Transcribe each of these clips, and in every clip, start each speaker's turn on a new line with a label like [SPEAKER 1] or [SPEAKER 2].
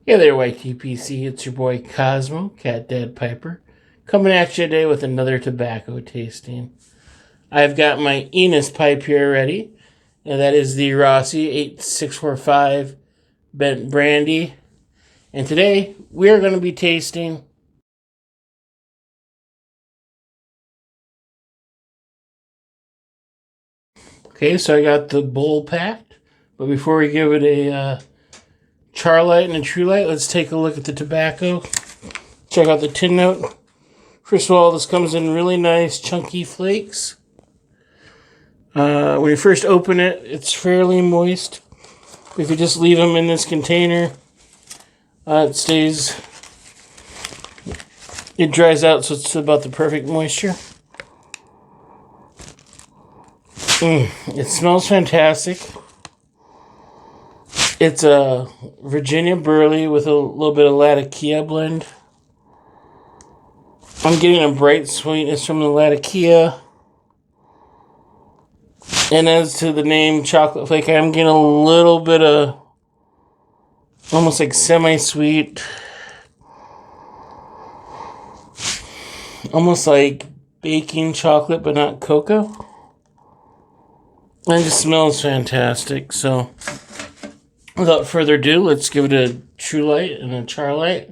[SPEAKER 1] Hey there, YTPC. It's your boy Cosmo, Cat Dad Piper, coming at you today with another tobacco tasting. I've got my Enos pipe here ready, and that is the Rossi 8645 Bent Brandy. And today we are going to be tasting. Okay, so I got the bowl packed, but before we give it a char light and a true light, let's take a look at the tobacco. Check out the tin note. First of all, this comes in really nice chunky flakes. When you first open it, it's fairly moist. If you just leave them in this container, it dries out, so it's about the perfect moisture. It smells fantastic. It's a Virginia Burley with a little bit of Latakia blend. I'm getting a bright sweetness from the Latakia. And as to the name Chocolate Flake, I'm getting a little bit of almost like semi-sweet, almost like baking chocolate, but not cocoa. And it just smells fantastic. So, without further ado, let's give it a true light and a char light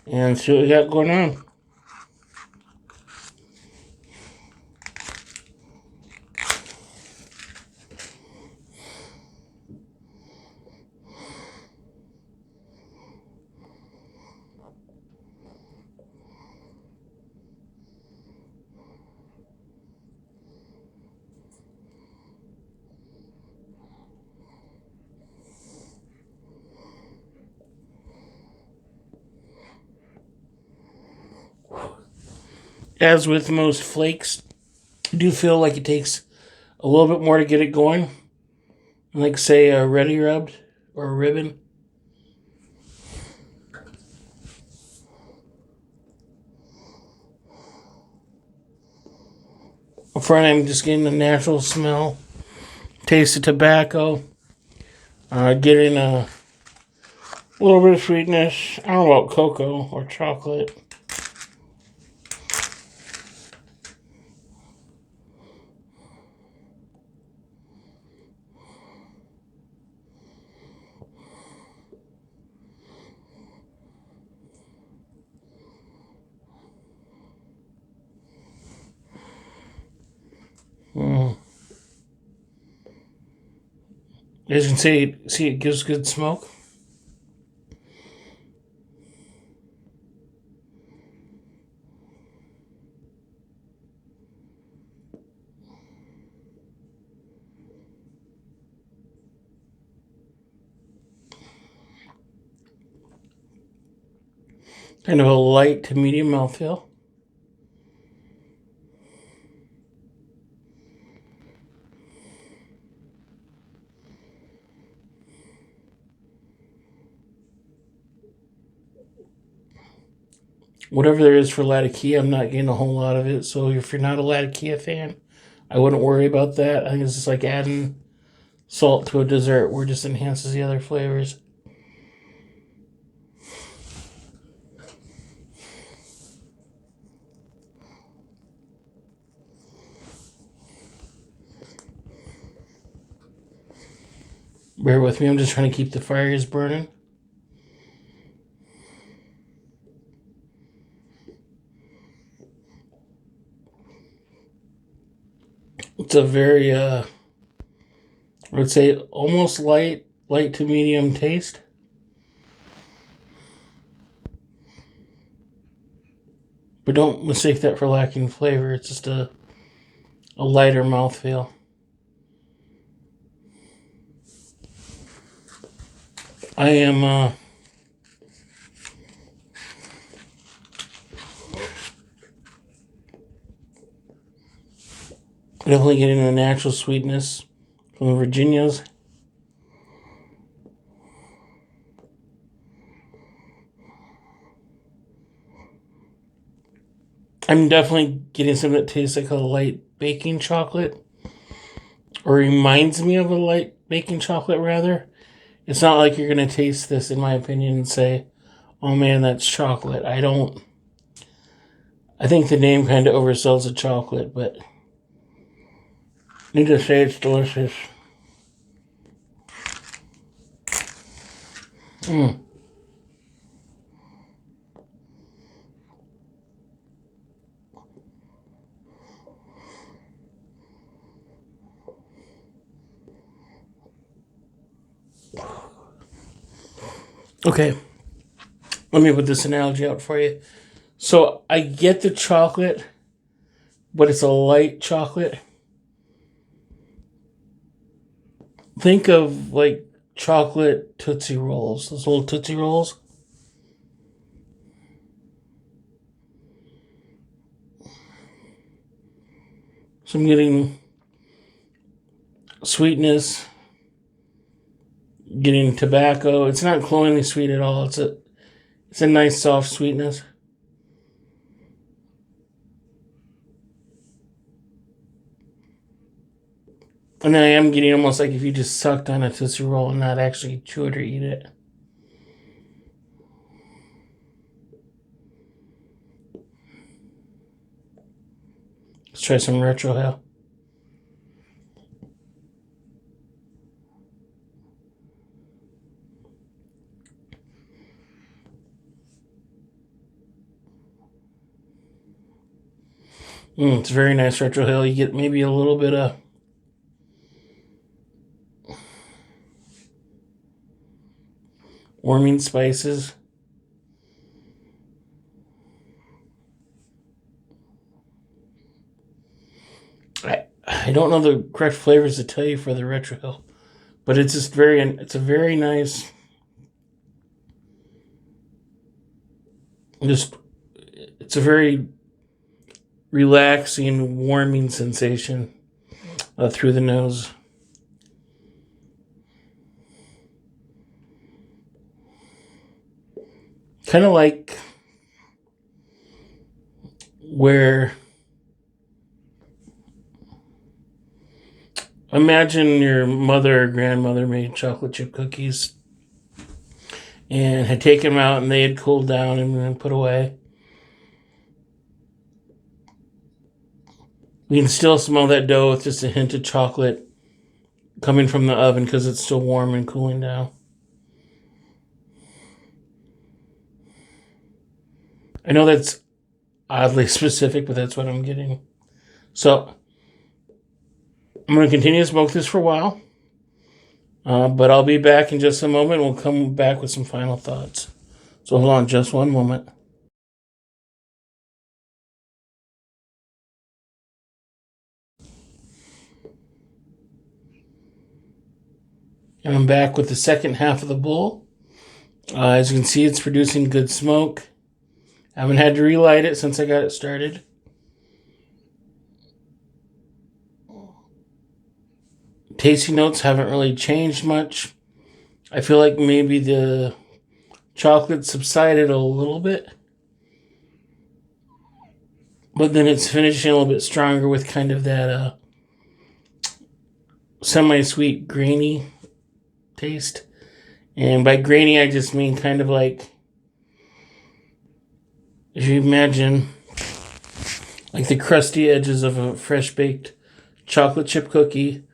[SPEAKER 1] and see what we got going on. As with most flakes, I do feel like it takes a little bit more to get it going. Like, say, a Ready Rubbed or a ribbon. Up front, I'm just getting the natural smell, taste of tobacco, getting a little bit of sweetness. I don't know about cocoa or chocolate. As you can see, it gives good smoke. Kind of a light to medium mouthfeel. Whatever there is for Latakia, I'm not getting a whole lot of it. So if you're not a Latakia fan, I wouldn't worry about that. I think it's just like adding salt to a dessert where it just enhances the other flavors. Bear with me, I'm just trying to keep the fires burning. It's a very, I would say almost light to medium taste. But don't mistake that for lacking flavor. It's just a lighter mouthfeel. I am definitely getting the natural sweetness from the Virginias. I'm definitely getting something that tastes like a light baking chocolate, or reminds me of a light baking chocolate rather. It's not like you're going to taste this, in my opinion, and say, oh man, that's chocolate. I think the name kind of oversells the chocolate, but need to say it's delicious. Okay, let me put this analogy out for you. So I get the chocolate, but it's a light chocolate. Think of like chocolate Tootsie Rolls, those little Tootsie Rolls. So I'm getting sweetness, getting tobacco. It's not cloyingly sweet at all. It's a nice soft sweetness. And then I am getting almost like if you just sucked on a Tootsie Roll and not actually chew it or eat it. Let's try some retro hell. It's very nice retro hell. You get maybe a little bit of warming spices. I don't know the correct flavors to tell you for the retro hell, but it's just it's a very nice, it's a very relaxing, warming sensation through the nose. Kind of like where, imagine your mother or grandmother made chocolate chip cookies and had taken them out and they had cooled down and then put away. You can still smell that dough with just a hint of chocolate coming from the oven because it's still warm and cooling down. I know that's oddly specific, but that's what I'm getting. So I'm going to continue to smoke this for a while, but I'll be back in just a moment. We'll come back with some final thoughts. So hold on just one moment. And I'm back with the second half of the bowl. As you can see, it's producing good smoke. I haven't had to relight it since I got it started. Tasting notes haven't really changed much. I feel like maybe the chocolate subsided a little bit, but then it's finishing a little bit stronger with kind of that semi-sweet, grainy taste. And by grainy, I just mean kind of like, if you imagine, like the crusty edges of a fresh-baked chocolate chip cookie,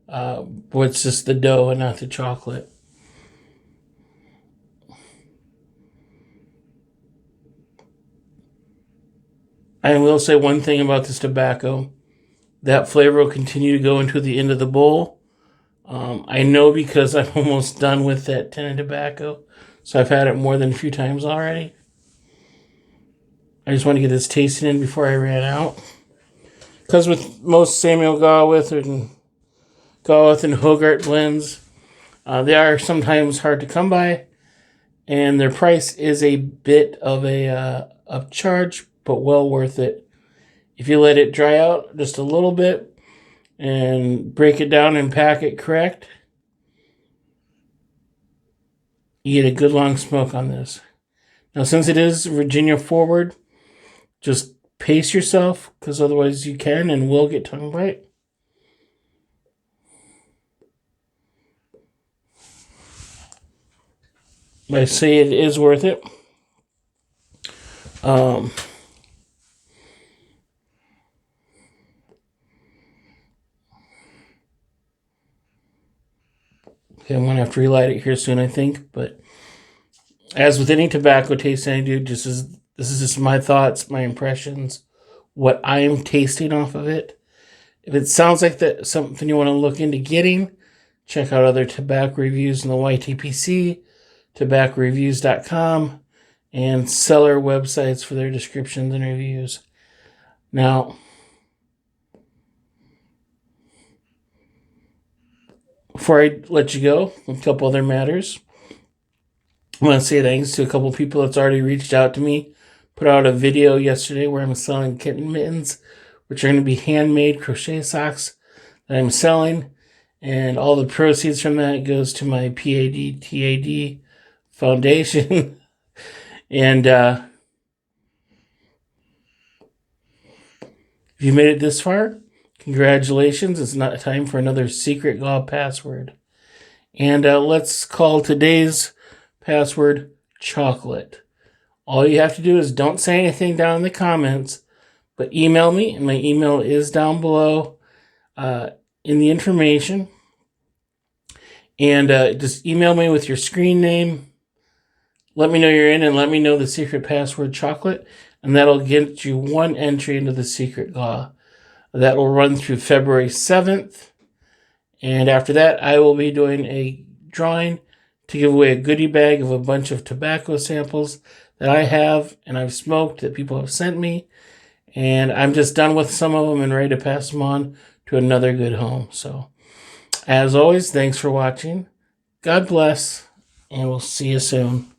[SPEAKER 1] where it's just the dough and not the chocolate. I will say one thing about this tobacco. That flavor will continue to go into the end of the bowl. I know because I'm almost done with that tin of tobacco. So I've had it more than a few times already. I just want to get this tasting in before I ran out. Because with most Samuel Gawith and Hogarth blends, they are sometimes hard to come by. And their price is a bit of a upcharge, but well worth it. If you let it dry out just a little bit and break it down and pack it correct, you get a good long smoke on this. Now, since it is Virginia forward, just pace yourself, because otherwise you can and will get tongue bite. I say it is worth it. Okay, I'm going to have to relight it here soon, I think. But as with any tobacco tasting I do, this is just my thoughts, my impressions, what I'm tasting off of it. If it sounds like that something you want to look into getting, check out other tobacco reviews in the YTPC, tobaccoreviews.com, and seller websites for their descriptions and reviews. Now, before I let you go, a couple other matters. I want to say thanks to a couple people that's already reached out to me. Put out a video yesterday where I'm selling kitten mittens, which are going to be handmade crochet socks that I'm selling. And all the proceeds from that goes to my PAD foundation. And if you made it this far, congratulations. It's not time for another secret GAW password. And let's call today's password chocolate. All you have to do is don't say anything down in the comments, but email me, and my email is down below in the information. And just email me with your screen name. Let me know you're in, and let me know the secret password chocolate, and that'll get you one entry into the secret GAW. That will run through February 7th. And after that, I will be doing a drawing to give away a goodie bag of a bunch of tobacco samples that I have and I've smoked that people have sent me. And I'm just done with some of them and ready to pass them on to another good home. So, as always, thanks for watching. God bless, and we'll see you soon.